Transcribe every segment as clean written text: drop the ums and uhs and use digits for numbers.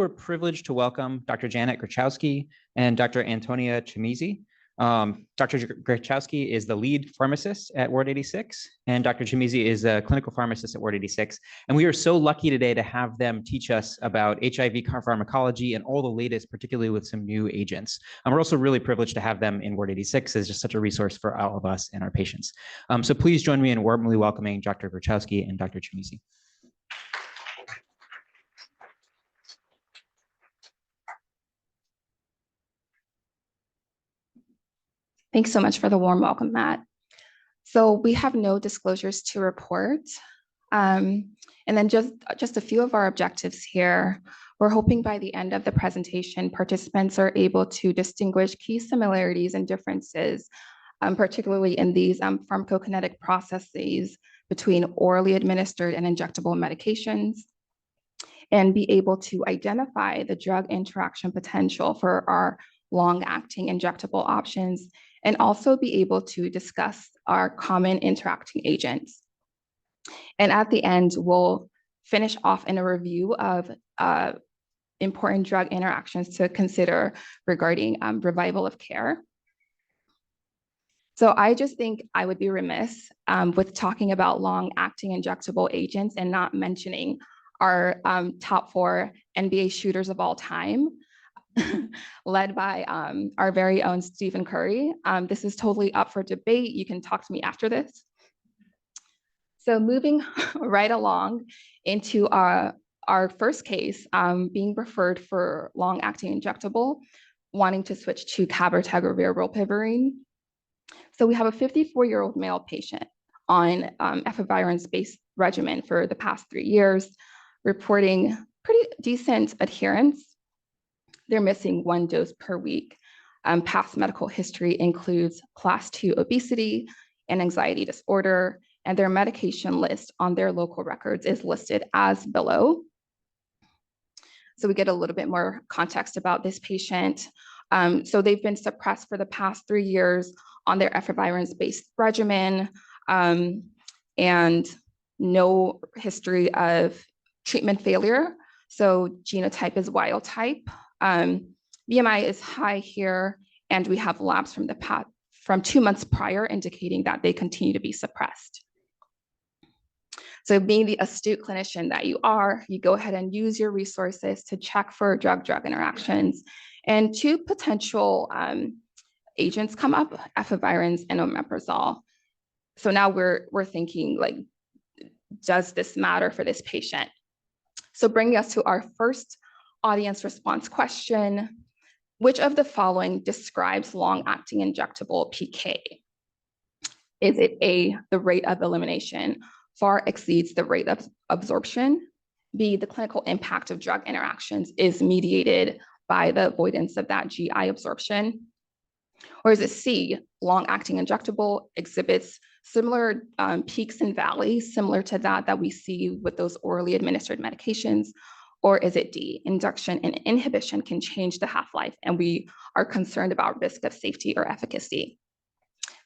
we're privileged to welcome Dr. Janet Grochowski and Dr. Anthonia Chimezie. Dr. Grochowski is the lead pharmacist at Ward 86, and Dr. Chimezie is a clinical pharmacist at Ward 86. And we are so lucky today to have them teach us about HIV pharmacology and all the latest, particularly with some new agents. And we're also really privileged to have them in Ward 86 as just such a resource for all of us and our patients. So please join me in warmly welcoming Dr. Grochowski and Dr. Chimezie. Thanks so much for the warm welcome, Matt. So we have no disclosures to report. And then just a few of our objectives here. We're hoping by the end of the presentation, participants are able to distinguish key similarities and differences, particularly in these pharmacokinetic processes between orally administered and injectable medications, and be able to identify the drug interaction potential for our long-acting injectable options, and also be able to discuss our common interacting agents. And at the end, we'll finish off in a review of important drug interactions to consider regarding revival of care. So I just think I would be remiss with talking about long-acting injectable agents and not mentioning our top 4 NBA shooters of all time, led by our very own Stephen Curry. This is totally up for debate. You can talk to me after this. So moving right along into our first case, being referred for long-acting injectable, wanting to switch to cabotegravir rilpivirine. So we have a 54-year-old male patient on efavirenz-based regimen for the past 3 years, reporting pretty decent adherence. They're missing 1 dose per week. Past medical history includes class 2 obesity and anxiety disorder, and their medication list on their local records is listed as below. So we get a little bit more context about this patient. So they've been suppressed for the past 3 years on their efavirenz-based regimen, and no history of treatment failure. So genotype is wild type. BMI is high here, and we have labs from 2 months prior indicating that they continue to be suppressed. So being the astute clinician that you are, you go ahead and use your resources to check for drug-drug interactions, and 2 potential agents come up, efavirenz and omeprazole. So now we're thinking, like, does this matter for this patient? So bringing us to our first audience response question: which of the following describes long-acting injectable PK? Is it A, the rate of elimination far exceeds the rate of absorption? B, the clinical impact of drug interactions is mediated by the avoidance of that GI absorption? Or is it C, long-acting injectable exhibits similar peaks and valleys, similar to that we see with those orally administered medications? Or is it D, induction and inhibition can change the half-life, and we are concerned about risk of safety or efficacy?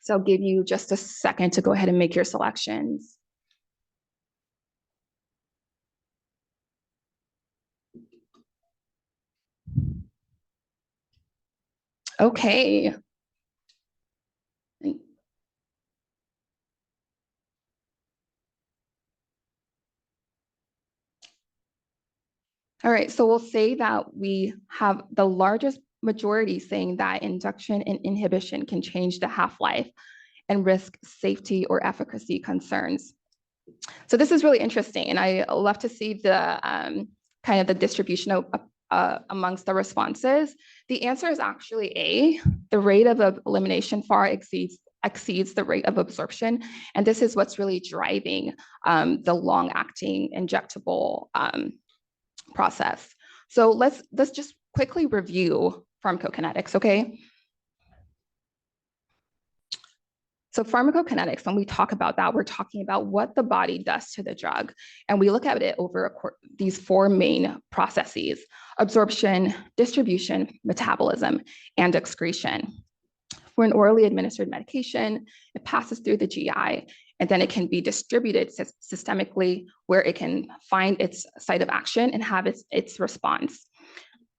So I'll give you just a second to go ahead and make your selections. Okay. All right, so we'll say that we have the largest majority saying that induction and inhibition can change the half-life and risk safety or efficacy concerns. So this is really interesting, and I love to see the kind of the distribution of, amongst the responses. The answer is actually A, the rate of elimination far exceeds the rate of absorption, and this is what's really driving the long-acting injectable process. So let's just quickly review pharmacokinetics, okay? So pharmacokinetics, when we talk about that, we're talking about what the body does to the drug. And we look at it over these 4 main processes: absorption, distribution, metabolism, and excretion. For an orally administered medication, it passes through the GI, and then it can be distributed systemically where it can find its site of action and have its response.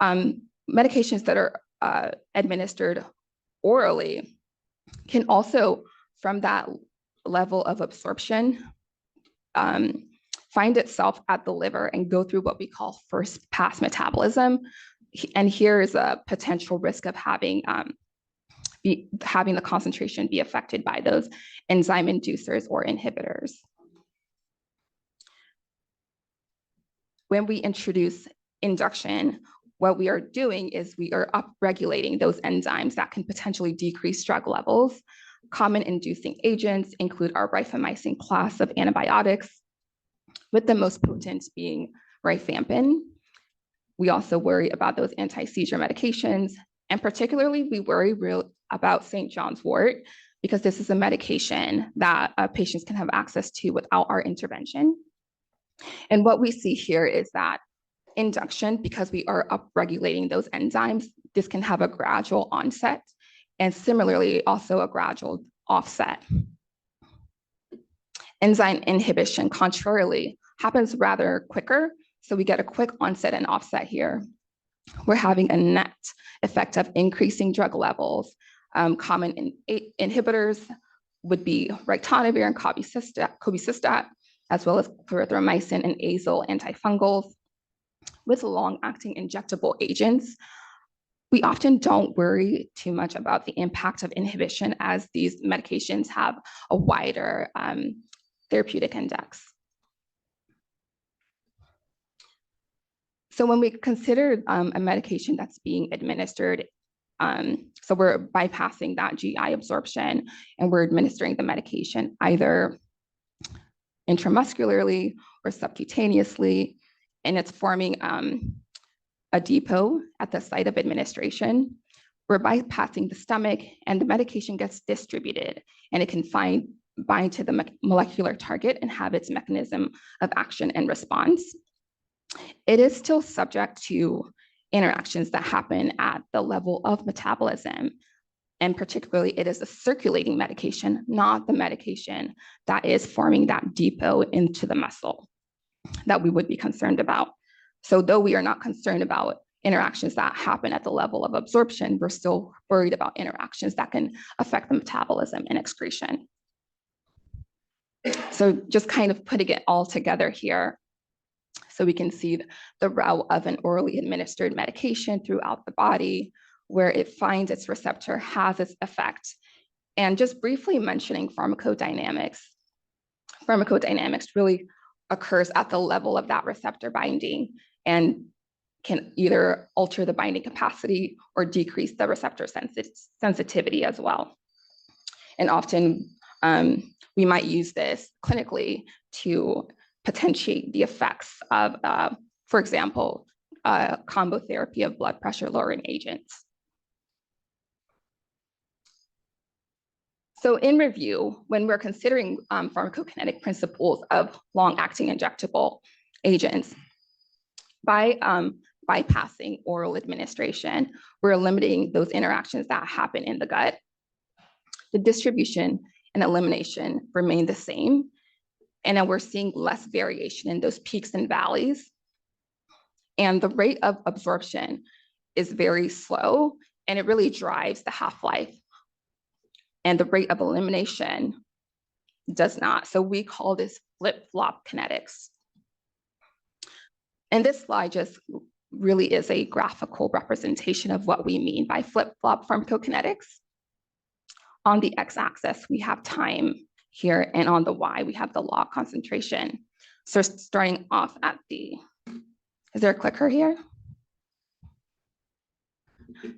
Medications that are administered orally can also, from that level of absorption, find itself at the liver and go through what we call first pass metabolism. And here is a potential risk of having the concentration be affected by those enzyme inducers or inhibitors. When we introduce induction, what we are doing is we are upregulating those enzymes that can potentially decrease drug levels. Common inducing agents include our rifamycin class of antibiotics, with the most potent being rifampin. We also worry about those anti-seizure medications, and particularly we worry about St. John's wort, because this is a medication that patients can have access to without our intervention. And what we see here is that induction, because we are upregulating those enzymes, this can have a gradual onset, and similarly also a gradual offset. Enzyme inhibition, contrarily, happens rather quicker, so we get a quick onset and offset here. We're having a net effect of increasing drug levels. Common inhibitors would be ritonavir and cobicistat, as well as clarithromycin and azole antifungals. With long-acting injectable agents, we often don't worry too much about the impact of inhibition, as these medications have a wider therapeutic index. So when we consider a medication that's being administered, so we're bypassing that GI absorption and we're administering the medication either intramuscularly or subcutaneously, and it's forming a depot at the site of administration. We're bypassing the stomach and the medication gets distributed, and it can bind to the molecular target and have its mechanism of action and response. It is still subject to interactions that happen at the level of metabolism. And particularly, it is a circulating medication, not the medication that is forming that depot into the muscle that we would be concerned about. So though we are not concerned about interactions that happen at the level of absorption, we're still worried about interactions that can affect the metabolism and excretion. So just kind of putting it all together here, so we can see the route of an orally administered medication throughout the body, where it finds its receptor, has its effect. And just briefly mentioning pharmacodynamics. Pharmacodynamics really occurs at the level of that receptor binding and can either alter the binding capacity or decrease the receptor sensitivity as well. And often we might use this clinically to potentiate the effects of, for example, combo therapy of blood pressure lowering agents. So in review, when we're considering pharmacokinetic principles of long-acting injectable agents, by bypassing oral administration, we're limiting those interactions that happen in the gut. The distribution and elimination remain the same, and then we're seeing less variation in those peaks and valleys. And the rate of absorption is very slow, and it really drives the half-life. And the rate of elimination does not. So we call this flip-flop kinetics. And this slide just really is a graphical representation of what we mean by flip-flop pharmacokinetics. On the x-axis, we have time here, and on the y, we have the log concentration. So starting off at the, is there a clicker here?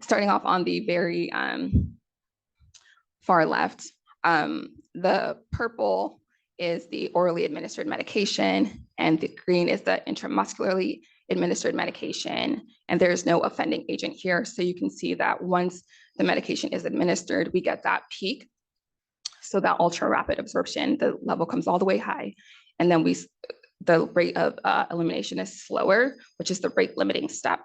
Starting off on the very far left, the purple is the orally administered medication, and the green is the intramuscularly administered medication, and there's no offending agent here. So you can see that once the medication is administered, we get that peak. So that ultra rapid absorption, the level comes all the way high, and then the rate of elimination is slower, which is the rate limiting step.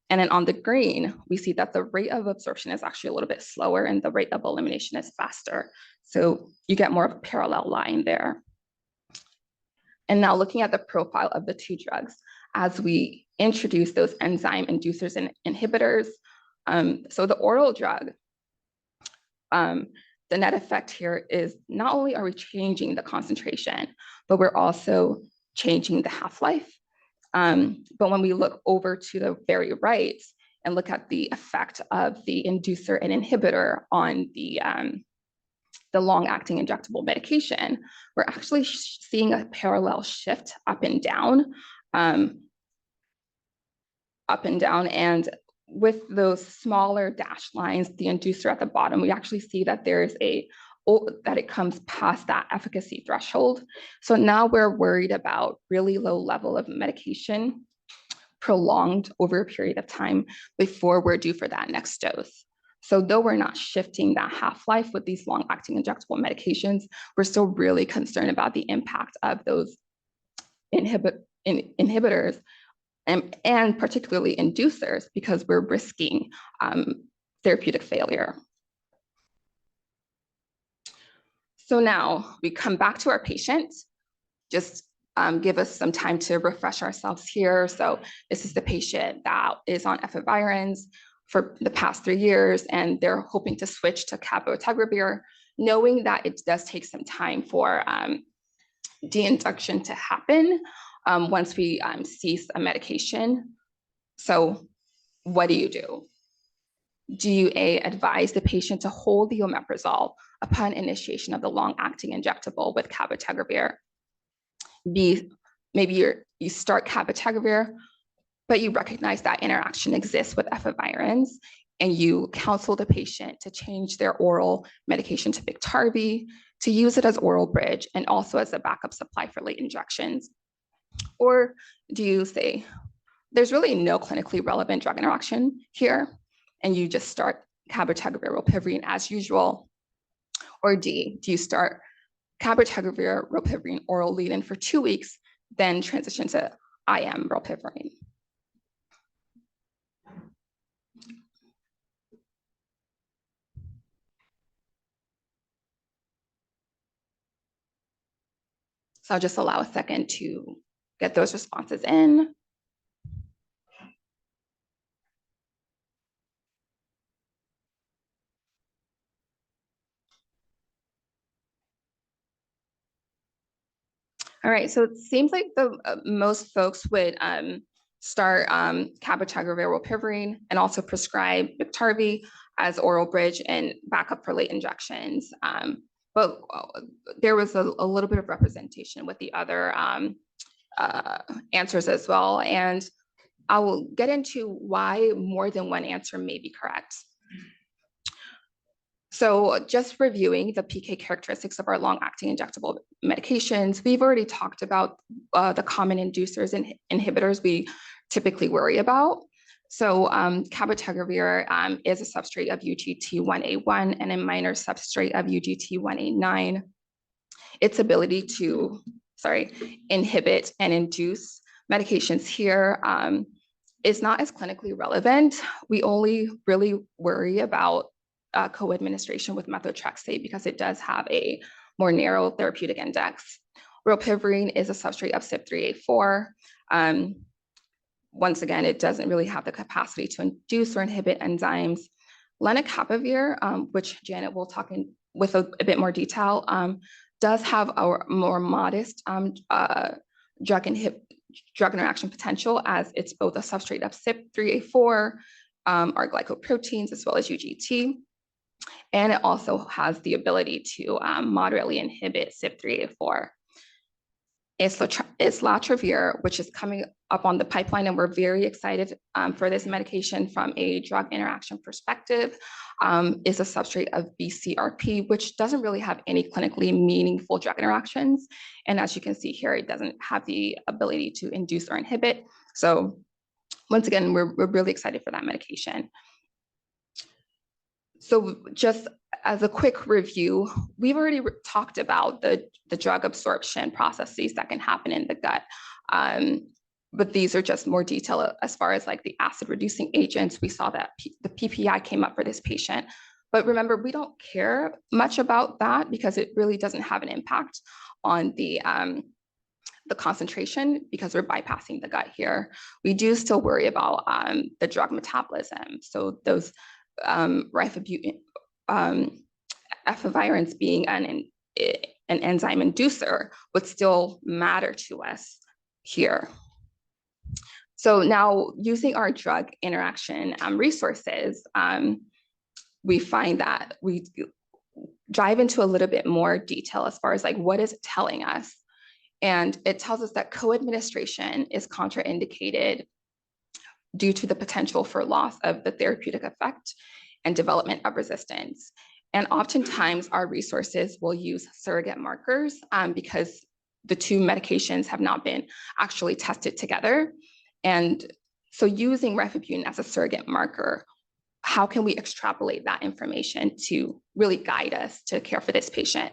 And then on the green, we see that the rate of absorption is actually a little bit slower and the rate of elimination is faster. So you get more of a parallel line there. And now looking at the profile of the two drugs, as we introduce those enzyme inducers and inhibitors. So the oral drug, the net effect here is not only are we changing the concentration, but we're also changing the half-life. But when we look over to the very right and look at the effect of the inducer and inhibitor on the long-acting injectable medication, we're actually seeing a parallel shift up and down. And with those smaller dashed lines, the inducer at the bottom, we actually see that there's that it comes past that efficacy threshold. So now we're worried about really low level of medication prolonged over a period of time before we're due for that next dose. So though we're not shifting that half-life with these long-acting injectable medications, we're still really concerned about the impact of those inhibitors and particularly inducers, because we're risking therapeutic failure. So now we come back to our patient, just give us some time to refresh ourselves here. So this is the patient that is on efavirenz for the past 3 years, and they're hoping to switch to cabotegravir, knowing that it does take some time for de-induction to happen once we cease a medication. So what do? Do you advise the patient to hold the omeprazole upon initiation of the long-acting injectable with cabotegravir? B, maybe you start cabotegravir, but you recognize that interaction exists with efavirenz, and you counsel the patient to change their oral medication to Biktarvy, to use it as oral bridge and also as a backup supply for late injections? Or do you say, there's really no clinically relevant drug interaction here, and you just start cabotegravir rilpivirine as usual? Or D, do you start cabotegravir rilpivirine oral lead-in for 2 weeks, then transition to IM rilpivirine? So I'll just allow a second to get those responses in. All right, so it seems like most folks would start cabotegravir rilpivirine and also prescribe Biktarvy as oral bridge and backup for late injections. But there was a little bit of representation with the other answers as well. And I will get into why more than one answer may be correct. So just reviewing the PK characteristics of our long-acting injectable medications, we've already talked about the common inducers and inhibitors we typically worry about. So cabotegravir is a substrate of UGT1A1 and a minor substrate of UGT1A9. Its ability to, inhibit and induce medications here is not as clinically relevant. We only really worry about co-administration with methotrexate because it does have a more narrow therapeutic index. Rilpivirine is a substrate of CYP3A4. Once again, it doesn't really have the capacity to induce or inhibit enzymes. Lenacapavir, which Janet will talk in with a bit more detail, does have a more modest drug interaction potential, as it's both a substrate of CYP3A4, our glycoproteins, as well as UGT. And it also has the ability to moderately inhibit CYP3A4. Islatravir, which is coming up on the pipeline, and we're very excited for this medication from a drug interaction perspective, is a substrate of BCRP, which doesn't really have any clinically meaningful drug interactions. And as you can see here, it doesn't have the ability to induce or inhibit. So once again, we're really excited for that medication. So just as a quick review, we've already talked about the drug absorption processes that can happen in the gut. But these are just more detailed as far as like the acid reducing agents. We saw that the PPI came up for this patient. But remember, we don't care much about that because it really doesn't have an impact on the the concentration because we're bypassing the gut here. We do still worry about the drug metabolism. So those efavirenz being an enzyme inducer would still matter to us here. So now using our drug interaction resources, we find that we dive into a little bit more detail as far as like, what is it telling us? And it tells us that co-administration is contraindicated due to the potential for loss of the therapeutic effect and development of resistance. And oftentimes our resources will use surrogate markers because the two medications have not been actually tested together. And so using rifabutin as a surrogate marker, how can we extrapolate that information to really guide us to care for this patient?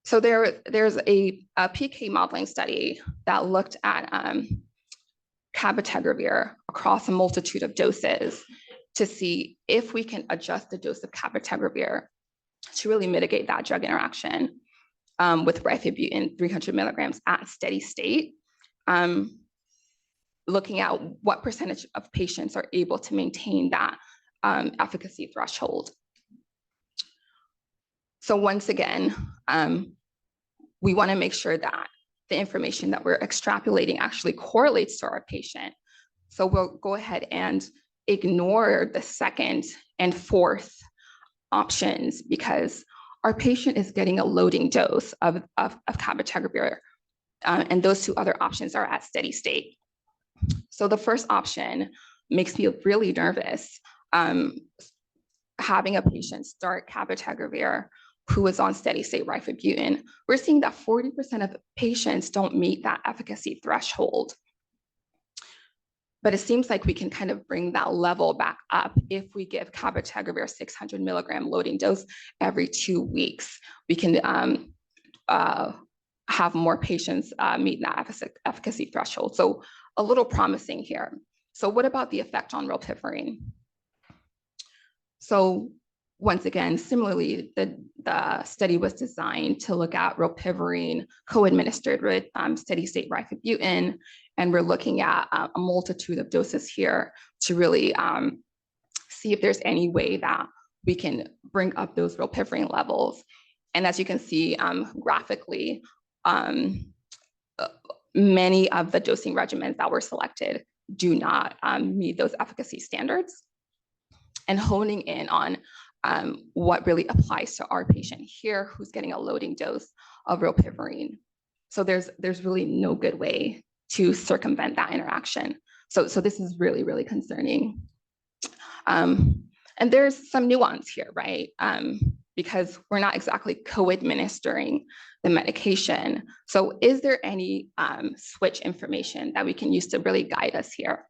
So there's a PK modeling study that looked at cabotegravir across a multitude of doses to see if we can adjust the dose of cabotegravir to really mitigate that drug interaction with rifabutin 300 milligrams at steady state, looking at what percentage of patients are able to maintain that efficacy threshold. So once again, we want to make sure that the information that we're extrapolating actually correlates to our patient. So we'll go ahead and ignore the second and fourth options because our patient is getting a loading dose of cabotegravir, and those two other options are at steady state. So the first option makes me really nervous, having a patient start cabotegravir who is on steady state rifabutin. We're seeing that 40% of patients don't meet that efficacy threshold. But it seems like we can kind of bring that level back up if we give cabotegravir 600 milligram loading dose every 2 weeks. We can have more patients meet that efficacy threshold. So a little promising here. So what about the effect on rilpivirine? So once again, similarly, the study was designed to look at rilpivirine co-administered with steady state rifabutin. And we're looking at a multitude of doses here to really see if there's any way that we can bring up those rilpivirine levels. And as you can see graphically, many of the dosing regimens that were selected do not meet those efficacy standards. And honing in on what really applies to our patient here who's getting a loading dose of rilpivirine. So there's really no good way to circumvent that interaction. So this is really, really concerning. And there's some nuance here, right? Because we're not exactly co-administering the medication. So is there any switch information that we can use to really guide us here?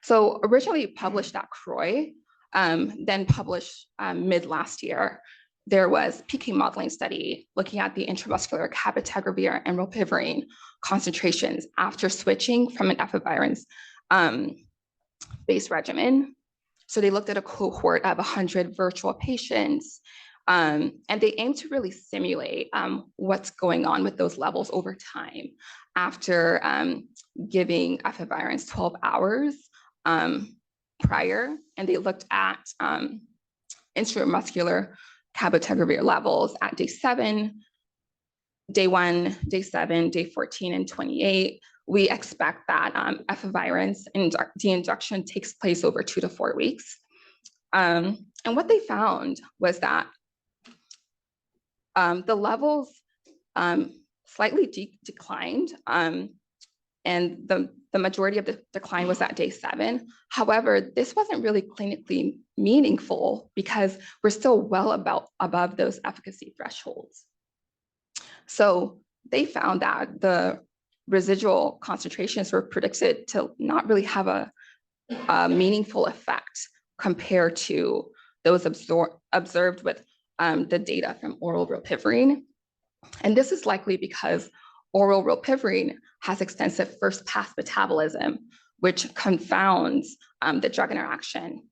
So originally published at CROI, then published mid last year, there was PK modeling study looking at the intramuscular cabotegravir and rilpivirine concentrations after switching from an efavirenz based regimen. So they looked at a cohort of 100 virtual patients, and they aimed to really simulate what's going on with those levels over time after giving efavirenz 12 hours prior, and they looked at intramuscular cabotegravir levels at day 7, day 1, day 7, day 14, and 28. We expect that efavirenz de-induction takes place over 2 to 4 weeks. And what they found was that the levels slightly declined, and the majority of the decline was at day 7. However, this wasn't really clinically meaningful because we're still well above those efficacy thresholds. So they found that the residual concentrations were predicted to not really have a meaningful effect compared to those observed with the data from oral rilpivirine. And this is likely because oral rilpivirine has extensive first pass metabolism, which confounds the drug interaction.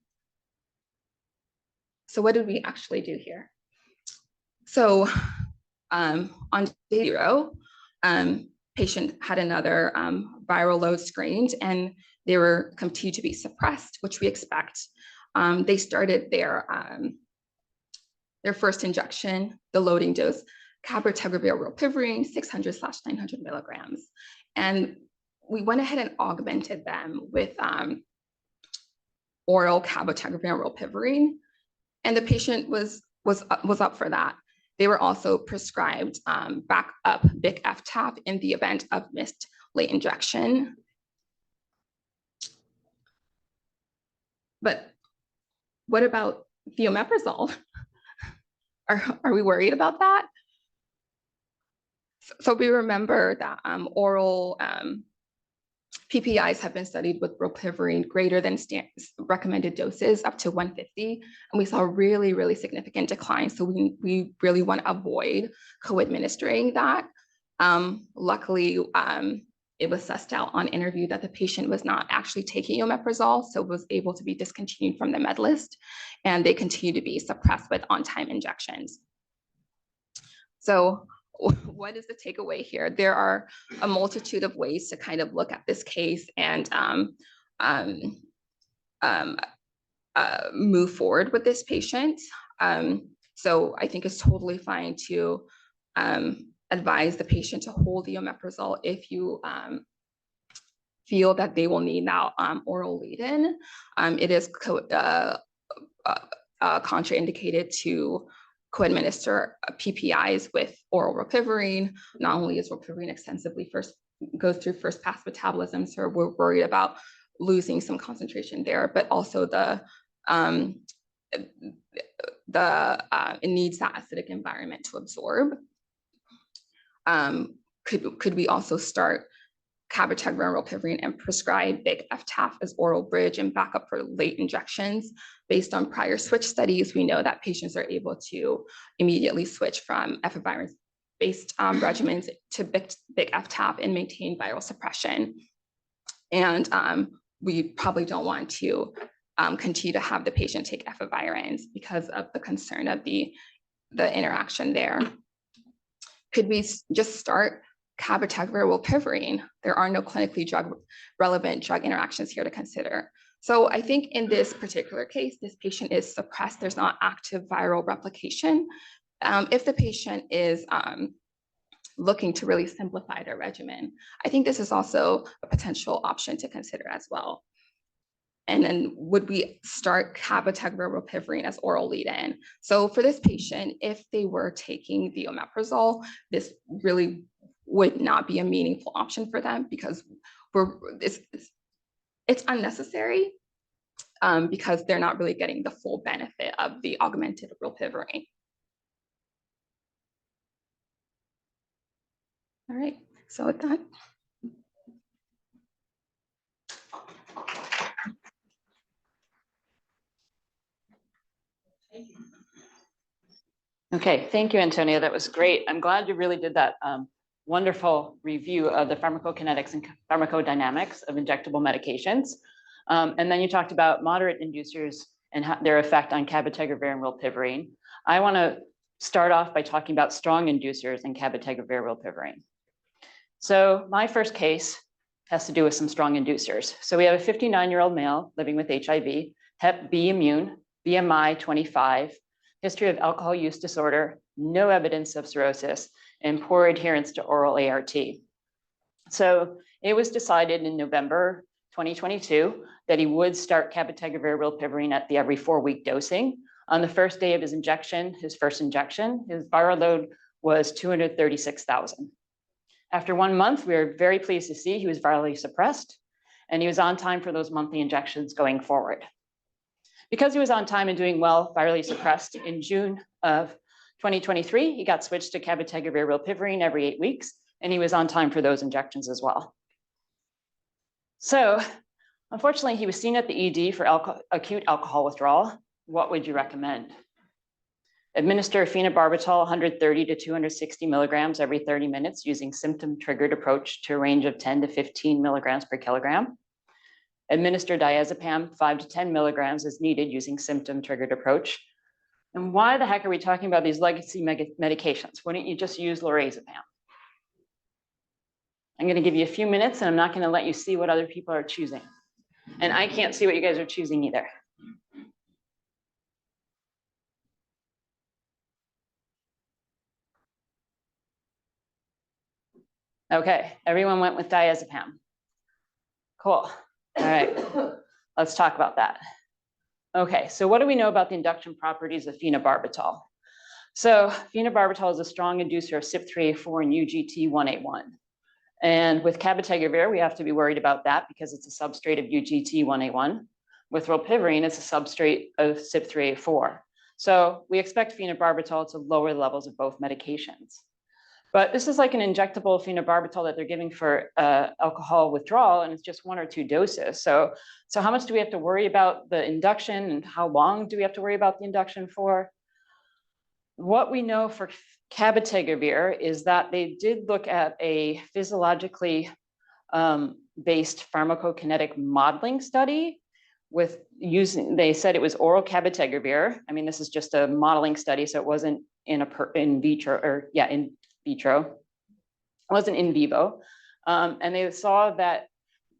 So what did we actually do here? So On day 0, patient had another viral load screened, and they were continued to be suppressed, which we expect. They started their first injection, the loading dose, cabotegravir rilpivirine, 600/900 milligrams. And we went ahead and augmented them with oral cabotegravir rilpivirine, and the patient was up for that. They were also prescribed backup BCACP in the event of missed late injection. But what about the omeprazole? Are we worried about that? So we remember that oral PPIs have been studied with rilpivirine greater than recommended doses up to 150, and we saw really, really significant decline. So we really want to avoid co-administering that. Luckily, it was sussed out on interview that the patient was not actually taking omeprazole, so was able to be discontinued from the med list, and they continue to be suppressed with on-time injections. So what is the takeaway here? There are a multitude of ways to kind of look at this case and move forward with this patient. So I think it's totally fine to advise the patient to hold the omeprazole if you feel that they will need now oral lead-in. It is contraindicated to co-administer PPIs with oral rilpivirine. Not only is rilpivirine extensively goes through first pass metabolism, so we're worried about losing some concentration there, but also it needs that acidic environment to absorb. Could we also start cabotegravir and rilpivirine and prescribe BCACP as oral bridge and backup for late injections? Based on prior switch studies, we know that patients are able to immediately switch from efavirenz-based regimens to BCACP and maintain viral suppression. And we probably don't want to continue to have the patient take efavirenz because of the concern of the interaction there. Could we just start cabotegravir rilpivirine? There are no clinically relevant drug interactions here to consider. So I think in this particular case, this patient is suppressed. There's not active viral replication. If the patient is looking to really simplify their regimen, I think this is also a potential option to consider as well. And then would we start cabotegravir rilpivirine as oral lead-in? So for this patient, if they were taking the omeprazole, this really would not be a meaningful option for them because it's unnecessary because they're not really getting the full benefit of the augmented rilpivirine. All right, so with that. Okay, thank you, Anthonia. That was great. I'm glad you really did that wonderful review of the pharmacokinetics and pharmacodynamics of injectable medications. And then you talked about moderate inducers and their effect on cabotegravir and rilpivirine. I want to start off by talking about strong inducers in cabotegravir rilpivirine. So my first case has to do with some strong inducers. So we have a 59-year-old male living with HIV, Hep B immune, BMI 25, history of alcohol use disorder, no evidence of cirrhosis, and poor adherence to oral ART. So it was decided in November 2022 that he would start cabotegravir rilpivirine at the every 4-week dosing. On the first day of his injection, his first injection, his viral load was 236,000. After 1 month, we were very pleased to see he was virally suppressed, and he was on time for those monthly injections going forward. Because he was on time and doing well, virally suppressed, in June of 2023, he got switched to cabotegravir rilpivirine every 8 weeks, and he was on time for those injections as well. So, unfortunately, he was seen at the ED for acute alcohol withdrawal. What would you recommend? Administer phenobarbital 130 to 260 milligrams every 30 minutes using symptom-triggered approach to a range of 10 to 15 milligrams per kilogram. Administer diazepam 5 to 10 milligrams as needed using symptom-triggered approach. And why the heck are we talking about these legacy medications? Why don't you just use lorazepam? I'm going to give you a few minutes, and I'm not going to let you see what other people are choosing. And I can't see what you guys are choosing either. Okay, everyone went with diazepam. Cool. All right, let's talk about that. Okay, so what do we know about the induction properties of phenobarbital? So phenobarbital is a strong inducer of CYP3A4 and UGT 1A1. And with cabotegravir, we have to be worried about that because it's a substrate of UGT 1A1. With rilpivirine, it's a substrate of CYP3A4. So we expect phenobarbital to lower levels of both medications. But this is like an injectable phenobarbital that they're giving for alcohol withdrawal, and it's just 1 or 2 doses. So how much do we have to worry about the induction, and how long do we have to worry about the induction for? What we know for cabotegravir is that they did look at a physiologically based pharmacokinetic modeling study with using, they said it was oral cabotegravir. I mean, this is just a modeling study, so it wasn't in vitro, or yeah, in vitro. It wasn't in vivo. And they saw that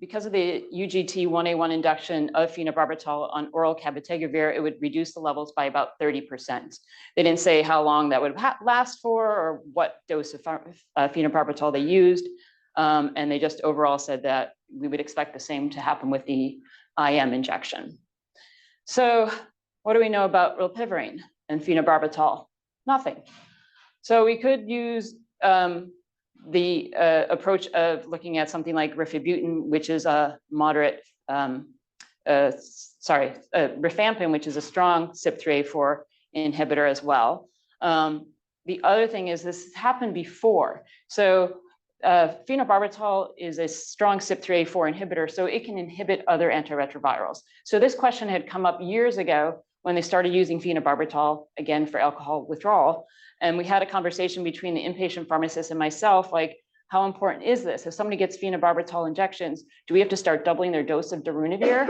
because of the UGT 1A1 induction of phenobarbital on oral cabotegravir, it would reduce the levels by about 30%. They didn't say how long that would last for or what dose of phenobarbital they used. And they just overall said that we would expect the same to happen with the IM injection. So what do we know about rilpivirine and phenobarbital? Nothing. So we could use the approach of looking at something like rifabutin, which is a moderate, rifampin, which is a strong CYP3A4 inhibitor as well. The other thing is this happened before. So phenobarbital is a strong CYP3A4 inhibitor, so it can inhibit other antiretrovirals. So this question had come up years ago when they started using phenobarbital, again, for alcohol withdrawal. And we had a conversation between the inpatient pharmacist and myself, like, how important is this? If somebody gets phenobarbital injections, do we have to start doubling their dose of darunavir?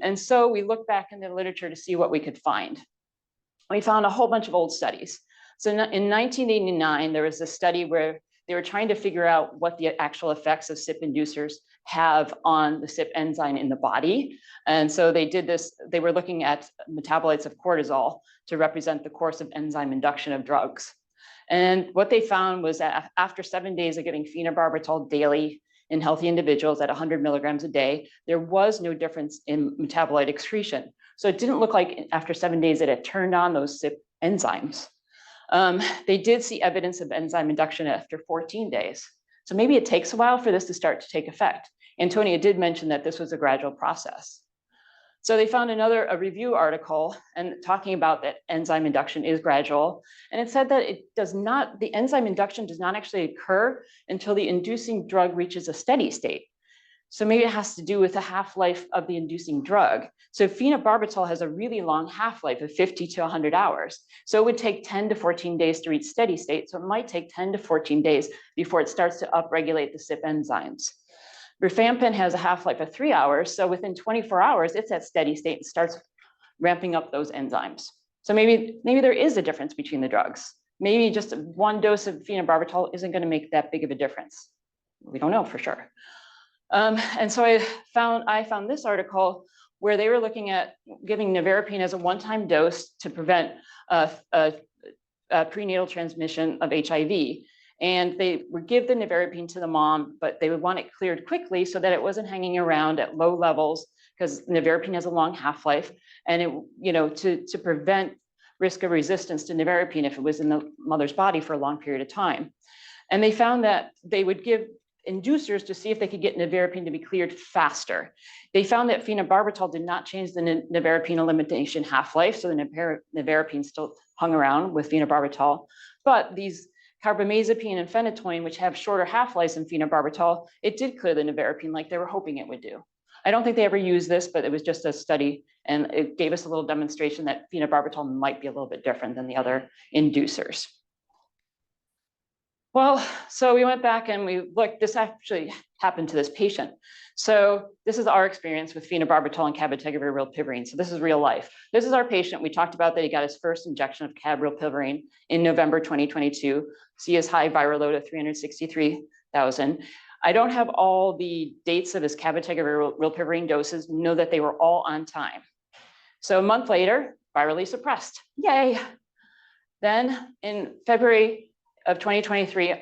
And so we looked back in the literature to see what we could find. We found a whole bunch of old studies. So in 1989, there was a study where they were trying to figure out what the actual effects of CYP inducers have on the CYP enzyme in the body. And so they did this, they were looking at metabolites of cortisol to represent the course of enzyme induction of drugs. And what they found was that after 7 days of giving phenobarbital daily in healthy individuals at 100 milligrams a day, there was no difference in metabolite excretion. So it didn't look like after 7 days that it turned on those CYP enzymes. They did see evidence of enzyme induction after 14 days. So maybe it takes a while for this to start to take effect. Anthonia did mention that this was a gradual process. So they found a review article and talking about that enzyme induction is gradual. And it said that the enzyme induction does not actually occur until the inducing drug reaches a steady state. So maybe it has to do with the half-life of the inducing drug. So phenobarbital has a really long half-life of 50 to 100 hours. So it would take 10 to 14 days to reach steady state. So it might take 10 to 14 days before it starts to upregulate the CYP enzymes. Rifampin has a half-life of 3 hours. So within 24 hours, it's at steady state and starts ramping up those enzymes. So maybe there is a difference between the drugs. Maybe just 1 dose of phenobarbital isn't going to make that big of a difference. We don't know for sure. And so I found this article where they were looking at giving nevirapine as a one-time dose to prevent prenatal transmission of HIV. And they would give the nevirapine to the mom, but they would want it cleared quickly so that it wasn't hanging around at low levels, because nevirapine has a long half-life, and to prevent risk of resistance to nevirapine if it was in the mother's body for a long period of time. And they found that they would give inducers to see if they could get nevirapine to be cleared faster. They found that phenobarbital did not change the nevirapine elimination half-life, so the nevirapine still hung around with phenobarbital, but these carbamazepine and phenytoin, which have shorter half-lives than phenobarbital, it did clear the nevirapine like they were hoping it would do. I don't think they ever used this, but it was just a study, and it gave us a little demonstration that phenobarbital might be a little bit different than the other inducers. Well, so we went back and we looked, this actually happened to this patient. So this is our experience with phenobarbital and cabotegravir rilpivirine. So this is real life. This is our patient. We talked about that he got his first injection of cab rilpivirine in November 2022. See his high viral load of 363,000. I don't have all the dates of his cabotegravir rilpivirine doses. Know that they were all on time. So a month later, virally suppressed. Yay. Then in February of 2023,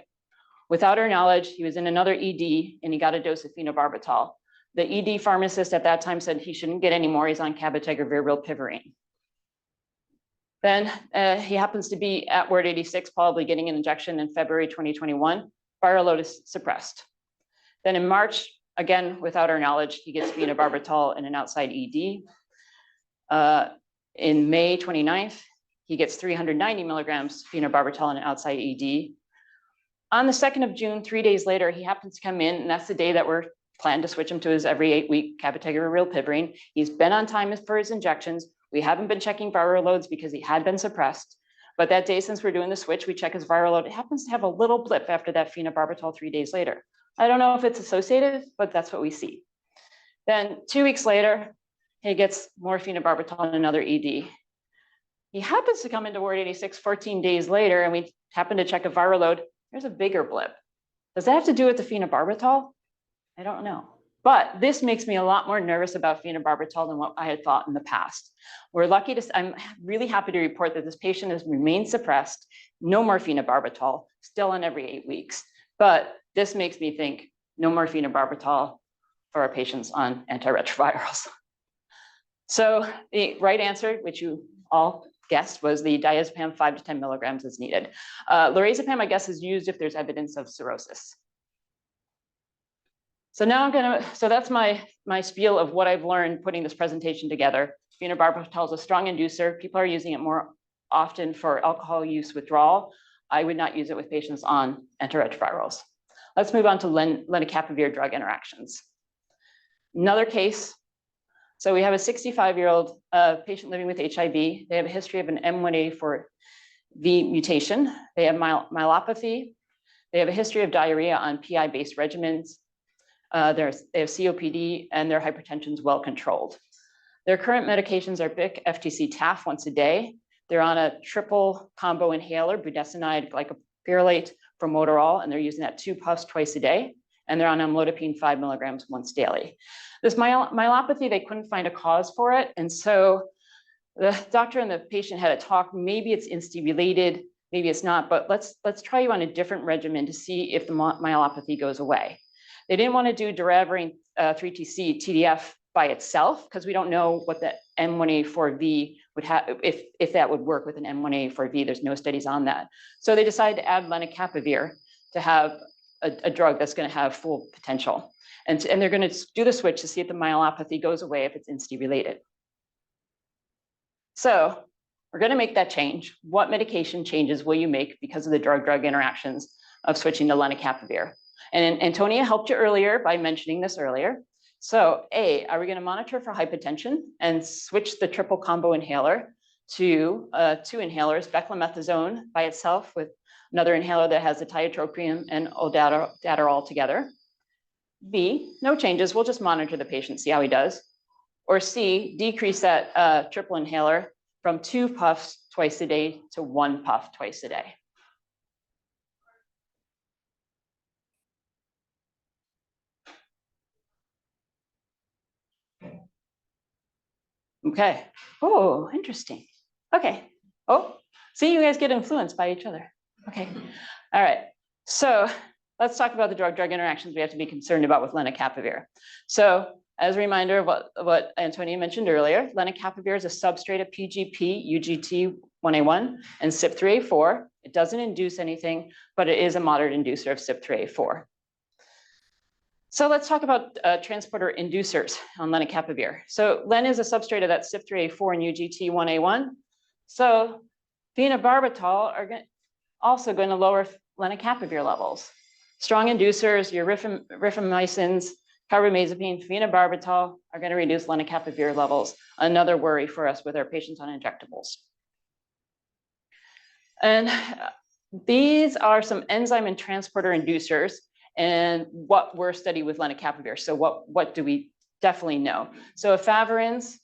without our knowledge, he was in another ED and he got a dose of phenobarbital. The ED pharmacist at that time said he shouldn't get any more. He's on cabotegravir rilpivirine. Then he happens to be at Ward 86, probably getting an injection in February 2021. Viral load is suppressed. Then in March, again, without our knowledge, he gets phenobarbital in an outside ED. In May 29th, he gets 390 milligrams phenobarbital in an outside ED. On the 2nd of June, 3 days later, he happens to come in, and that's the day that we're planned to switch him to his every 8-week cabotegravir rilpivirine. He's been on time for his injections. We haven't been checking viral loads because he had been suppressed. But that day, since we're doing the switch, we check his viral load. It happens to have a little blip after that phenobarbital 3 days later. I don't know if it's associated, but that's what we see. Then 2 weeks later, he gets more phenobarbital in another ED. He happens to come into Ward 86 14 days later, and we happen to check a viral load. There's a bigger blip. Does that have to do with the phenobarbital? I don't know. But this makes me a lot more nervous about phenobarbital than what I had thought in the past. We're lucky to, I'm really happy to report that this patient has remained suppressed, no more phenobarbital, still on every 8 weeks. But this makes me think no more phenobarbital for our patients on antiretrovirals. So the right answer, which you all guessed, was the diazepam 5 to 10 milligrams is needed. Lorazepam, I guess, is used if there's evidence of cirrhosis. So now so that's my spiel of what I've learned putting this presentation together. Phenobarbital is a strong inducer. People are using it more often for alcohol use withdrawal. I would not use it with patients on antiretrovirals. Let's move on to lenacapavir drug interactions. Another case. So we have a 65-year-old patient living with HIV. They have a history of an M1A4V mutation. They have myelopathy. They have a history of diarrhea on PI-based regimens. They have COPD, and their hypertension is well controlled. Their current medications are BIC, FTC, TAF once a day. They're on a triple combo inhaler, budesonide, glycopyrrolate, formoterol, and they're using that 2 puffs twice a day. And they're on amlodipine 5 milligrams once daily. This myelopathy, they couldn't find a cause for it. And so the doctor and the patient had a talk. Maybe it's INSTI related, maybe it's not, but let's try you on a different regimen to see if the myelopathy goes away. They didn't want to do doravirine 3TC TDF by itself because we don't know what the M1A4V would have, if that would work with an M1A4V. There's no studies on that. So they decided to add lenacapavir to have a drug that's going to have full potential. And they're going to do the switch to see if the myelopathy goes away if it's INSTI related. So we're going to make that change. What medication changes will you make because of the drug-drug interactions of switching to lenacapavir? And Anthonia helped you earlier by mentioning this earlier. So A, are we going to monitor for hypertension and switch the triple combo inhaler to 2 inhalers, beclomethasone by itself with another inhaler that has the tiotropium and aldaterol together? B, no changes. We'll just monitor the patient, see how he does. Or C, decrease that triple inhaler from 2 puffs twice a day to 1 puff twice a day. Okay. Oh, interesting. Okay. Oh, see, you guys get influenced by each other. Okay. All right. So let's talk about the drug-drug interactions we have to be concerned about with lenacapavir. So as a reminder of what Anthonia mentioned earlier, lenacapavir is a substrate of PGP, UGT 1A1, and CYP3A4. It doesn't induce anything, but it is a moderate inducer of CYP3A4. So let's talk about transporter inducers on lenacapavir. So len is a substrate of that CYP3A4 and UGT 1A1. So phenobarbital are also going to lower lenacapavir levels. Strong inducers, your rifamycins, carbamazepine, phenobarbital are going to reduce lenacapavir levels. Another worry for us with our patients on injectables. And These are some enzyme and transporter inducers and what were studied with lenacapavir. So what do we definitely know? So efavirenz,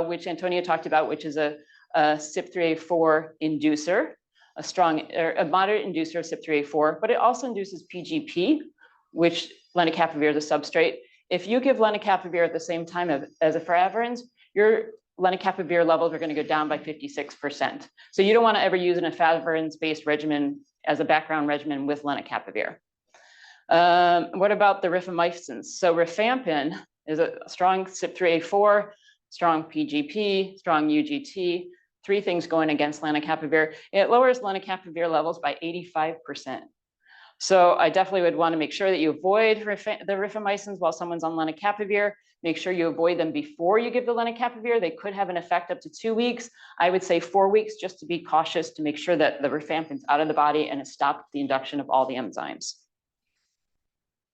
which Anthonia talked about, which is a CYP3A4 inducer, a moderate inducer of CYP3A4, but it also induces PGP, which lenacapavir is a substrate. If you give lenacapavir at the same time as efavirenz, your lenacapavir levels are going to go down by 56%. So you don't want to ever use an efavirenz-based regimen as a background regimen with lenacapavir. What about the rifamycins? So rifampin is a strong CYP3A4, strong PGP, strong UGT, 3 things going against lenacapavir. It lowers lenacapavir levels by 85%. So I definitely would want to make sure that you avoid the rifamycins while someone's on lenacapavir. Make sure you avoid them before you give the lenacapavir. They could have an effect up to 2 weeks. I would say 4 weeks just to be cautious to make sure that the rifampin's out of the body and it stopped the induction of all the enzymes.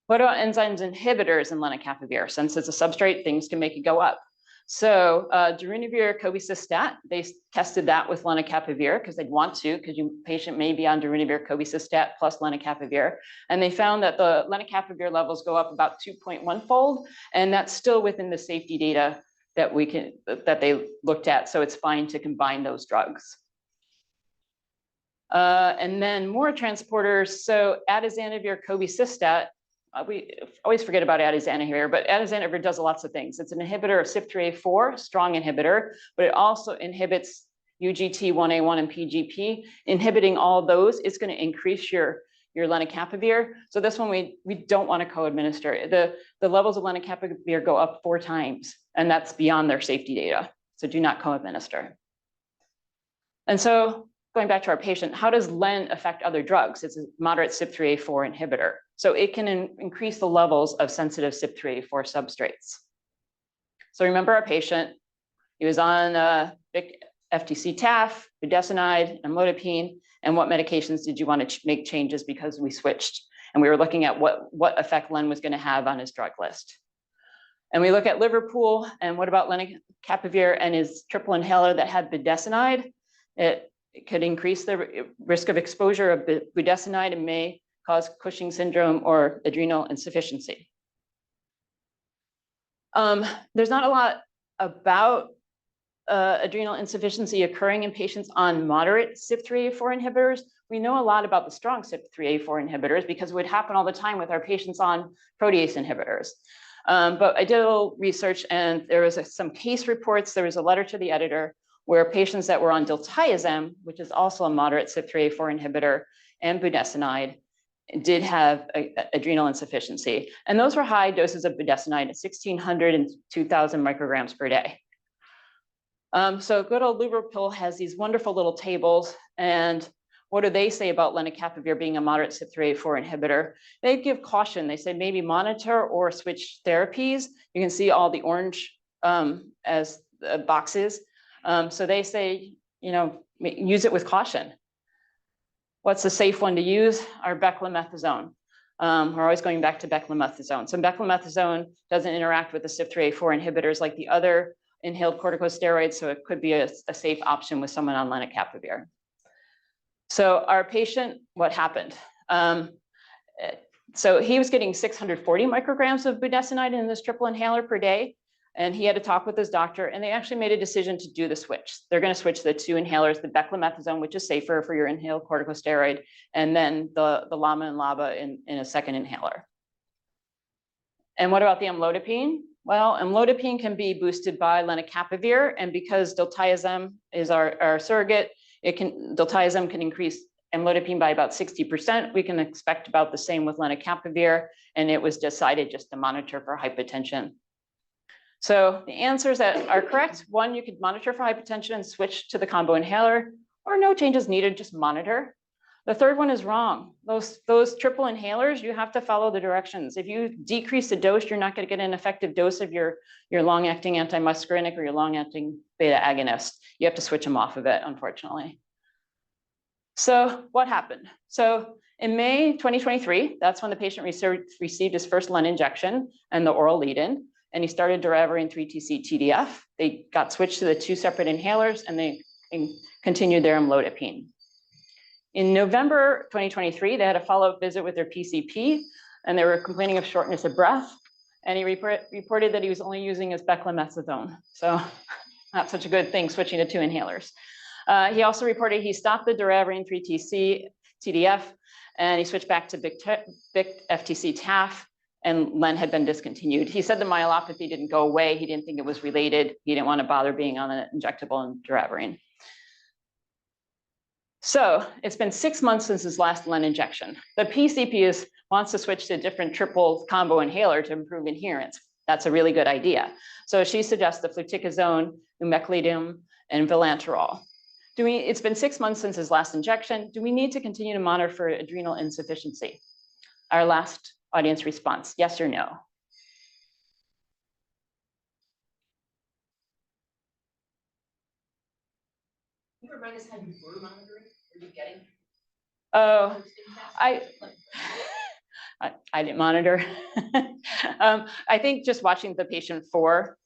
What about enzymes inhibitors in lenacapavir? Since it's a substrate, things can make it go up. So darunavir cobicistat, they tested that with lenacapavir because they'd want to, because your patient may be on darunavir cobicistat plus lenacapavir. And they found that the lenacapavir levels go up about 2.1-fold, and that's still within the safety data that they looked at. So it's fine to combine those drugs. And then more transporters. So atazanavir cobicistat, we always forget about atazanavir, but atazanavir does lots of things. It's an inhibitor of CYP3A4, strong inhibitor, but it also inhibits UGT, 1A1, and PGP. Inhibiting all those, it's going to increase your lenacapavir. So this one we don't want to co-administer. The levels of lenacapavir go up 4 times, and that's beyond their safety data. So do not co-administer. And so going back to our patient, how does len affect other drugs? It's a moderate CYP3A4 inhibitor. So it can increase the levels of sensitive CYP3A4 substrates. So remember our patient, he was on FTC TAF, budesonide, amlodipine, and what medications did you want to make changes because we switched? And we were looking at what effect len was going to have on his drug list. And we look at Liverpool, and what about lenacapavir and his triple inhaler that had budesonide? It could increase the risk of exposure of budesonide and may cause Cushing syndrome or adrenal insufficiency. There's not a lot about adrenal insufficiency occurring in patients on moderate CYP3A4 inhibitors. We know a lot about the strong CYP3A4 inhibitors because it would happen all the time with our patients on protease inhibitors. But I did a little research, and there was some case reports. There was a letter to the editor where patients that were on diltiazem, which is also a moderate CYP3A4 inhibitor, and budesonide, did have adrenal insufficiency. And those were high doses of budesonide at 1,600 and 2,000 micrograms per day. So good old Liverpool has these wonderful little tables. And what do they say about lenacapavir being a moderate CYP3A4 inhibitor? They give caution. They say maybe monitor or switch therapies. You can see all the orange as boxes. So they say, use it with caution. What's a safe one to use? Our beclomethasone. We're always going back to beclomethasone. So beclomethasone doesn't interact with the CYP3A4 inhibitors like the other inhaled corticosteroids, so it could be a safe option with someone on lenacapavir. So our patient, what happened? So he was getting 640 micrograms of budesonide in this triple inhaler per day. And he had to talk with his doctor, and they actually made a decision to do the switch. They're going to switch the 2 inhalers, the beclomethasone, which is safer for your inhaled corticosteroid, and then the LAMA and LABA in a second inhaler. And what about the amlodipine? Well, amlodipine can be boosted by lenacapavir, and because diltiazem is our surrogate, diltiazem can increase amlodipine by about 60%. We can expect about the same with lenacapavir, and it was decided just to monitor for hypertension. So the answers that are correct: 1, you could monitor for hypertension and switch to the combo inhaler, or no changes needed, just monitor. The third one is wrong. Those triple inhalers, you have to follow the directions. If you decrease the dose, you're not going to get an effective dose of your long-acting antimuscarinic or your long-acting beta agonist. You have to switch them off of it, unfortunately. So what happened? So in May 2023, that's when the patient received his first len injection and the oral lead-in. And he started doravirine 3-TC TDF. They got switched to the 2 separate inhalers, and they continued their amlodipine. In November 2023, they had a follow-up visit with their PCP, and they were complaining of shortness of breath. And he reported that he was only using his beclomethasone. So not such a good thing, switching to 2 inhalers. He also reported he stopped the doravirine 3TC TDF, and he switched back to BIC FTC TAF, and Len had been discontinued. He said the myelopathy didn't go away. He didn't think it was related. He didn't want to bother being on an injectable and doravirine. So it's been 6 months since his last Len injection. The PCP wants to switch to a different triple combo inhaler to improve adherence. That's a really good idea. So she suggests the fluticasone, umeclidine, and vilanterol. It's been 6 months since his last injection. Do we need to continue to monitor for adrenal insufficiency? Our last audience response, yes or no? Can you remind us how you were monitoring? Are you getting? Oh, I didn't monitor. I think just watching the patient for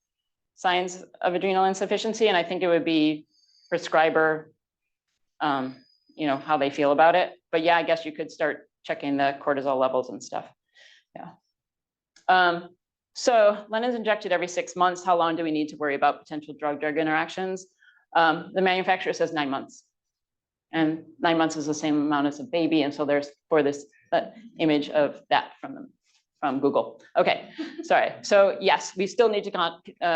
signs of adrenal insufficiency, and I think it would be prescriber, how they feel about it. But yeah, I guess you could start checking the cortisol levels and stuff. Yeah. So Len is injected every 6 months. How long do we need to worry about potential drug-drug interactions? The manufacturer says 9 months. And 9 months is the same amount as a baby. And so there's for this image of that from Google. Okay, sorry. So yes, we still need to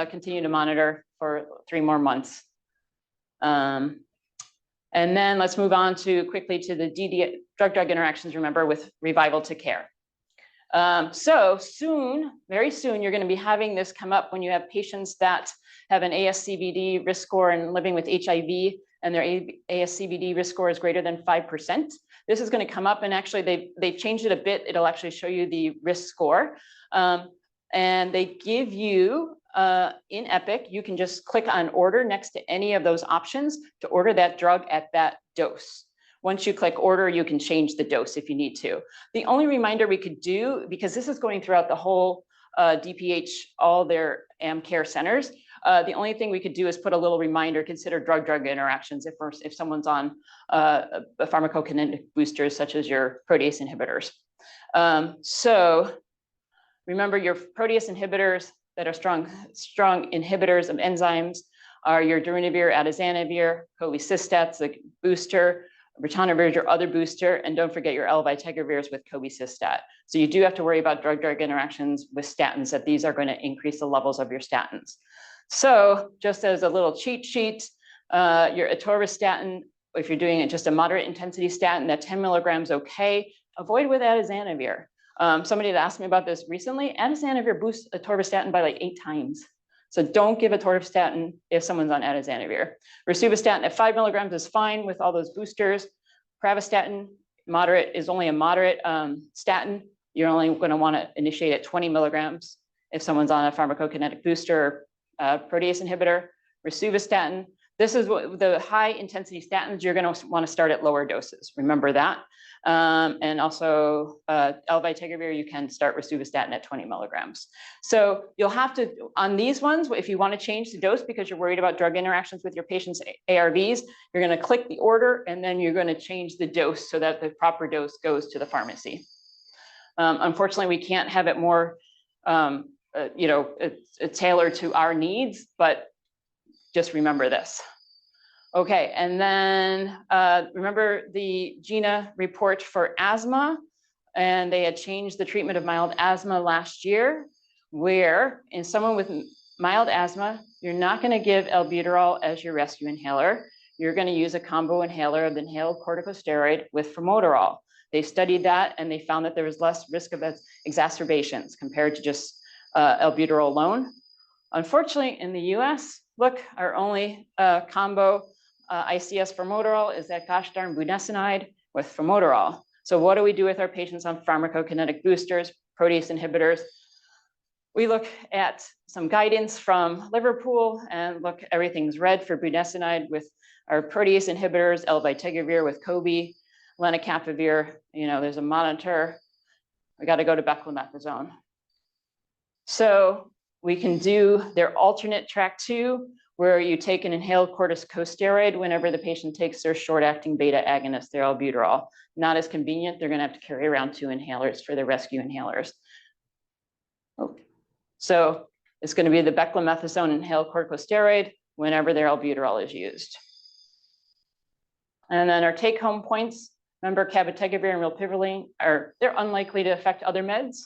continue to monitor for 3 more months. And then let's move on quickly to the DD drug-drug interactions, remember, with Revival to Care. So soon, very soon, you're going to be having this come up when you have patients that have an ASCVD risk score and living with HIV, and their ASCVD risk score is greater than 5%. This is going to come up, and actually they've changed it a bit. It'll actually show you the risk score. And they give you, in Epic, you can just click on order next to any of those options to order that drug at that dose. Once you click order, you can change the dose if you need to. The only reminder we could do, because this is going throughout the whole DPH, all their care centers, the only thing we could do is put a little reminder, consider drug-drug interactions if someone's on a pharmacokinetic boosters such as your protease inhibitors. So remember, your protease inhibitors that are strong inhibitors of enzymes are your darunavir, atazanavir, cobicistat, the booster, ritonavir, your other booster, and don't forget your elbitigavirs with cobicistat. So you do have to worry about drug-drug interactions with statins, that these are going to increase the levels of your statins. So just as a little cheat sheet, your atorvastatin, if you're doing just a moderate intensity statin, that 10 milligrams okay. Avoid with atazanavir. Somebody had asked me about this recently. Atazanavir boosts atorvastatin by like 8 times. So don't give atorvastatin if someone's on atazanavir. Rosuvastatin at 5 milligrams is fine with all those boosters. Pravastatin, moderate, is only a moderate statin. You're only going to want to initiate at 20 milligrams if someone's on a pharmacokinetic booster protease inhibitor. Rosuvastatin, this is what the high intensity statins, you're going to want to start at lower doses. Remember that. And also elbitigaviir, you can start rosuvastatin at 20 milligrams. So you'll have to, on these ones, if you want to change the dose because you're worried about drug interactions with your patient's ARVs, you're going to click the order and then you're going to change the dose so that the proper dose goes to the pharmacy. Unfortunately, we can't have it more, it's tailored to our needs, but just remember this. Okay, and then remember the GINA report for asthma, and they had changed the treatment of mild asthma last year, where in someone with mild asthma, you're not going to give albuterol as your rescue inhaler. You're going to use a combo inhaler of the inhaled corticosteroid with formoterol. They studied that, and they found that there was less risk of exacerbations compared to just albuterol alone. Unfortunately, in the US, look, our only combo ICS formoterol is that gosh darn budesonide with formoterol. So what do we do with our patients on pharmacokinetic boosters, protease inhibitors? We look at some guidance from Liverpool and look, everything's red for budesonide with our protease inhibitors, elbitigaviir with Cobi, lenacapavir, there's a monitor. We got to go to beclomethasone. So we can do their alternate track 2, where you take an inhaled corticosteroid whenever the patient takes their short-acting beta agonist, their albuterol. Not as convenient. They're going to have to carry around 2 inhalers for their rescue inhalers. Oh. So it's going to be the beclomethasone inhaled corticosteroid whenever their albuterol is used. And then our take-home points, remember cabotegravir and rilpivirine they're unlikely to affect other meds,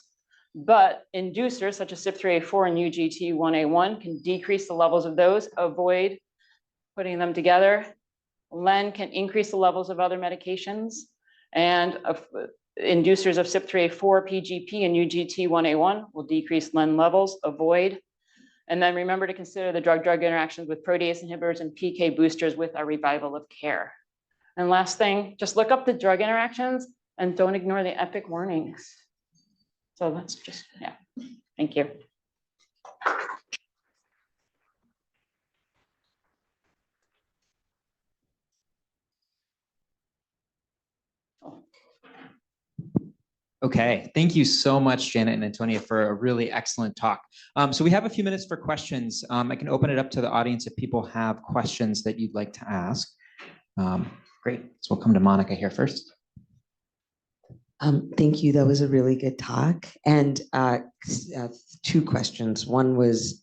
but inducers such as CYP3A4 and UGT 1A1 can decrease the levels of those, avoid putting them together. Len can increase the levels of other medications, and inducers of CYP3A4, PGP, and UGT 1A1 will decrease Len levels, avoid. And then remember to consider the drug-drug interactions with protease inhibitors and PK boosters with our revival of care. And last thing, just look up the drug interactions and don't ignore the EPIC warnings. So that's just, yeah, thank you. Okay, thank you so much, Janet and Antonia, for a really excellent talk. So we have a few minutes for questions. I can open it up to the audience if people have questions that you'd like to ask. Great, so we'll come to Monica here first. Thank you. That was a really good talk. And 2 questions. One was,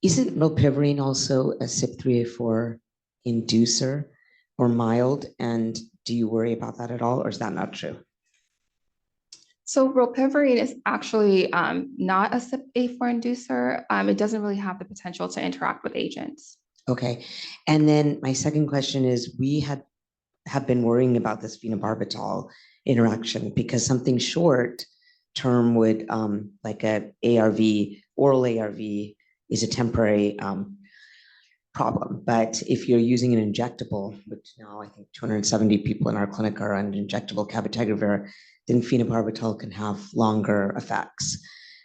isn't rilpivirine also a CYP3A4 inducer or mild? And do you worry about that at all, or is that not true? So rilpivirine is actually not a CYP3A4 inducer. It doesn't really have the potential to interact with agents. Okay. And then my second question is, we have been worrying about this phenobarbital interaction because something short term would, like a ARV, oral ARV is a temporary problem. But if you're using an injectable, which now I think 270 people in our clinic are on injectable cabotegravir, then phenobarbital can have longer effects.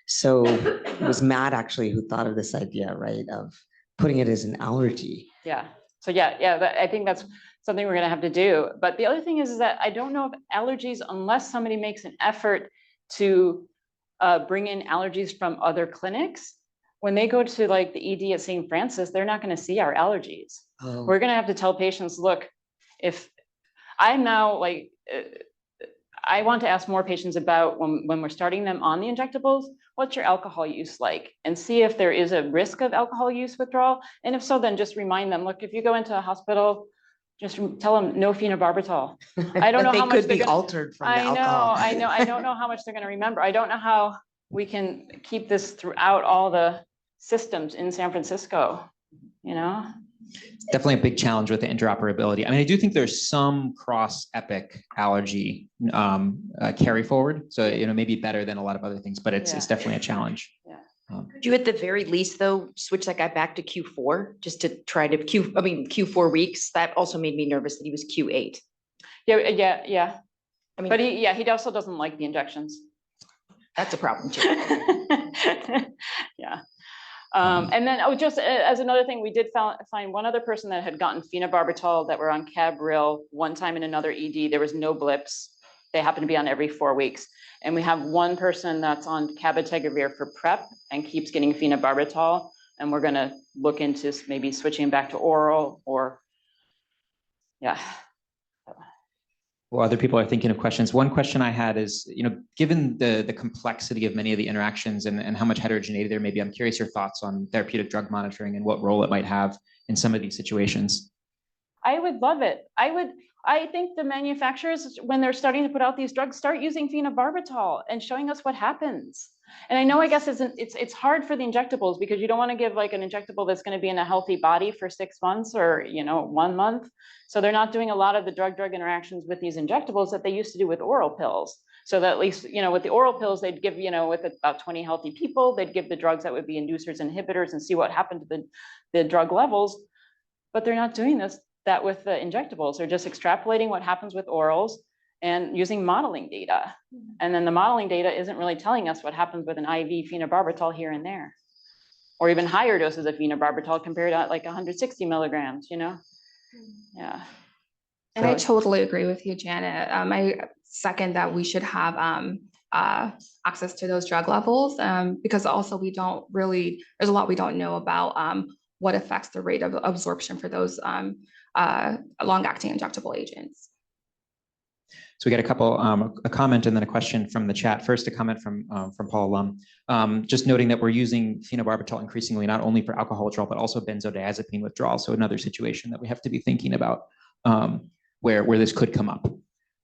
So it was Matt actually who thought of this idea, right, of putting it as an allergy. Yeah. So yeah, I think that's something we're going to have to do. But the other thing is that I don't know if allergies, unless somebody makes an effort to bring in allergies from other clinics, when they go to like the ED at St. Francis, they're not going to see our allergies. Oh. We're going to have to tell patients, look, if I'm now like, I want to ask more patients about when we're starting them on the injectables, what's your alcohol use like? And see if there is a risk of alcohol use withdrawal. And if so, then just remind them, look, if you go into a hospital, just tell them no phenobarbital. I don't know how much could be altered from the alcohol. I know. I don't know how much they're going to remember. I don't know how we can keep this throughout all the systems in San Francisco, you know? It's definitely a big challenge with the interoperability. I mean, I do think there's some cross-epic allergy carry forward. So, you know, maybe better than a lot of other things, but it's definitely a challenge. Yeah. Could you at the very least though, switch that guy back to Q4 just to try to Q4 weeks? That also made me nervous that he was Q8. Yeah. I mean, but he also doesn't like the injections. That's a problem too. Yeah. And then just as another thing, we did find one other person that had gotten phenobarbital that were on Cabril one time in another ED. There was no blips. They happen to be on every 4 weeks. And we have one person that's on cabotegravir for PrEP and keeps getting phenobarbital. And we're going to look into maybe switching back to oral or, yeah. Well, other people are thinking of questions. One question I had is, you know, given the complexity of many of the interactions and how much heterogeneity there may be, I'm curious your thoughts on therapeutic drug monitoring and what role it might have in some of these situations. I would love it. I think the manufacturers, when they're starting to put out these drugs, start using phenobarbital and showing us what happens. And I know, I guess it's hard for the injectables because you don't want to give like an injectable that's going to be in a healthy body for 6 months or, you know, 1 month. So they're not doing a lot of the drug-drug interactions with these injectables that they used to do with oral pills. So that at least, you know, with the oral pills, they'd give, you know, with about 20 healthy people, they'd give the drugs that would be inducers and inhibitors and see what happened to the drug levels. But they're not doing that with the injectables. They're just extrapolating what happens with orals and using modeling data. And then the modeling data isn't really telling us what happens with an IV phenobarbital here and there, or even higher doses of phenobarbital compared to like 160 milligrams, you know? Yeah. And I totally agree with you, Janet. I second that we should have access to those drug levels because also there's a lot we don't know about what affects the rate of absorption for those long-acting injectable agents. So we got a couple, a comment and then a question from the chat. First, a comment from Paul Lum, just noting that we're using phenobarbital increasingly, not only for alcohol withdrawal, but also benzodiazepine withdrawal. So another situation that we have to be thinking about where this could come up.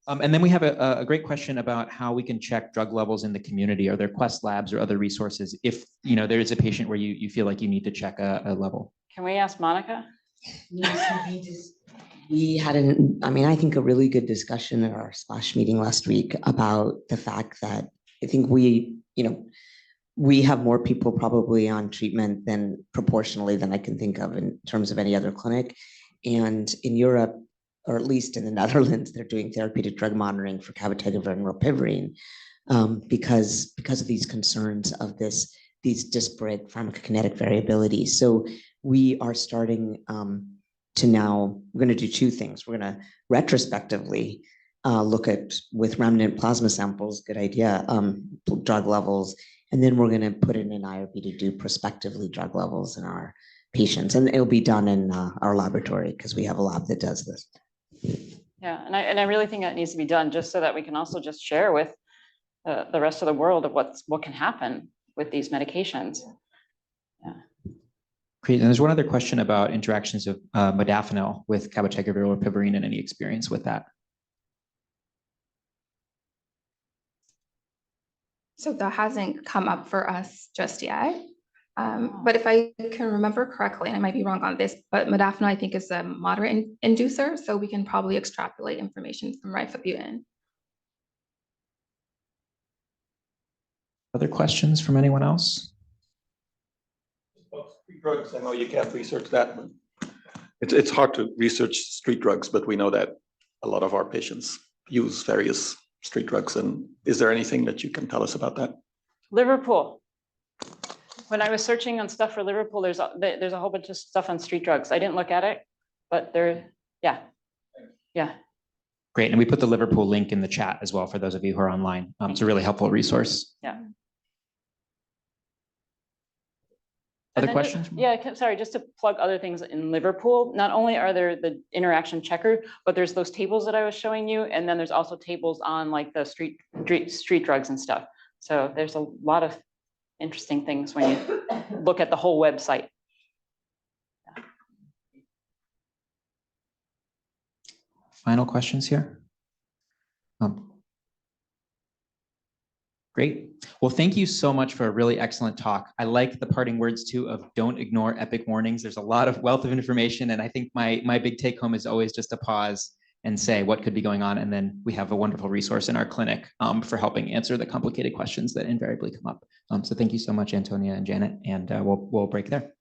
And then we have a great question about how we can check drug levels in the community. Are there Quest labs or other resources if there is a patient where you feel like you need to check a level? Can we ask Monica? We had I think a really good discussion at our SPLASH meeting last week about the fact that I think we have more people probably on treatment than proportionally than I can think of in terms of any other clinic. And in Europe, or at least in the Netherlands, they're doing therapeutic drug monitoring for cabotegravir and ropivirine because of these concerns of these disparate pharmacokinetic variabilities. So we are starting we're going to do two things. We're going to retrospectively look at with remnant plasma samples, good idea, drug levels, and then we're going to put in an IRB to do prospectively drug levels in our patients, and it'll be done in our laboratory because we have a lab that does this. Yeah, and I really think that needs to be done just so that we can also just share with the rest of the world of what can happen with these medications. Yeah. Great. And there's one other question about interactions of modafinil with cabotegravir or ropivirine and any experience with that. So that hasn't come up for us just yet. But if I can remember correctly, and I might be wrong on this, but modafinil I think is a moderate inducer, so we can probably extrapolate information from rifabutin. Other questions from anyone else? Street drugs, I know you can't research that. It's hard to research street drugs, but we know that a lot of our patients use various street drugs. And is there anything that you can tell us about that? Liverpool. When I was searching on stuff for Liverpool, there's a whole bunch of stuff on street drugs. I didn't look at it, but yeah. Great. And we put the Liverpool link in the chat as well for those of you who are online. It's a really helpful resource. Yeah. Other questions? Sorry, just to plug other things in Liverpool, not only are there the interaction checker, but there's those tables that I was showing you. And then there's also tables on like the street drugs and stuff. So there's a lot of interesting things when you look at the whole website. Final questions here? Great. Well, thank you so much for a really excellent talk. I like the parting words too of don't ignore epic warnings. There's a lot of wealth of information. And I think my big take home is always just to pause and say what could be going on. And then we have a wonderful resource in our clinic for helping answer the complicated questions that invariably come up. So thank you so much, Anthonia and Janet. And we'll break there.